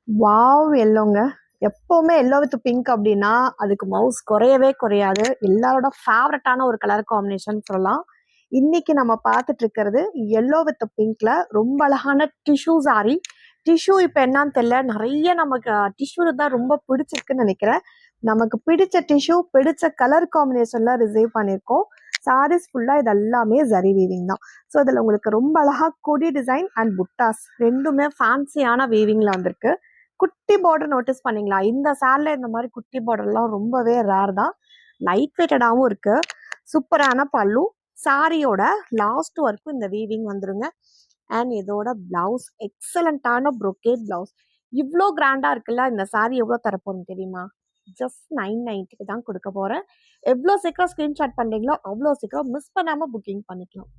Wow! எல்லோங்க. எப்பவுமே yellow with pink அப்டின்னா, அதுக்கு மவுஸ் குறையவே குறையாது. எல்லாரோட ஃபேவரட்டான ஒரு கலர் காம்பினேஷன் சொல்லலாம். இன்னைக்கு நம்ம பார்த்துட்டு இருக்கிறது எல்லோ வித் பிங்க்ல ரொம்ப அழகான டிஷ்யூ சாரி. டிஷ்யூ இப்ப என்னான்னு தெரியல. நெறைய நமக்கு டிஷ்யூ தான் ரொம்ப பிடிச்சிருக்குன்னு நெனைக்கிறேன். நமக்கு பிடிச்ச டிஷ்யூ, பிடிச்ச கலர் காம்பினேஷன்ல ரிசீவ் பண்ணியிருக்கோம். சாரீஸ் ஃபுல்லா இது எல்லாமே ஜரி வீவிங் தான். ஸோ இதுல உங்களுக்கு ரொம்ப அழகா கொடி டிசைன் அண்ட் புட்டாஸ் 2மே ஃபேன்சியான வீவிங்ல வந்திருக்கு. குட்டி பார்டர் நோட்டீஸ் பண்ணீங்களா? இந்த சாரில இந்த மாதிரி குட்டி பார்டர்லாம் ரொம்பவே ரேர் தான். லைட் வெயிட்டடாகவும் இருக்கு. சூப்பரான பல்லு. சாரியோட லாஸ்ட் வரைக்கும் இந்த வீவிங் வந்துருங்க. அண்ட் இதோட பிளவுஸ் எக்ஸலண்டான brocade பிளவுஸ். இவ்வளோ கிராண்டா இருக்குல்ல, இந்த சாரி எவ்வளோ தரப்போறேன்னு தெரியுமா? ஜஸ்ட் 990க்கு தான் கொடுக்க போறேன். எவ்வளோ சீக்கிரம் ஸ்கிரீன்ஷாட் பண்றீங்களோ அவ்வளோ சீக்கிரம் மிஸ் பண்ணாம புக்கிங் பண்ணிக்கலாம்.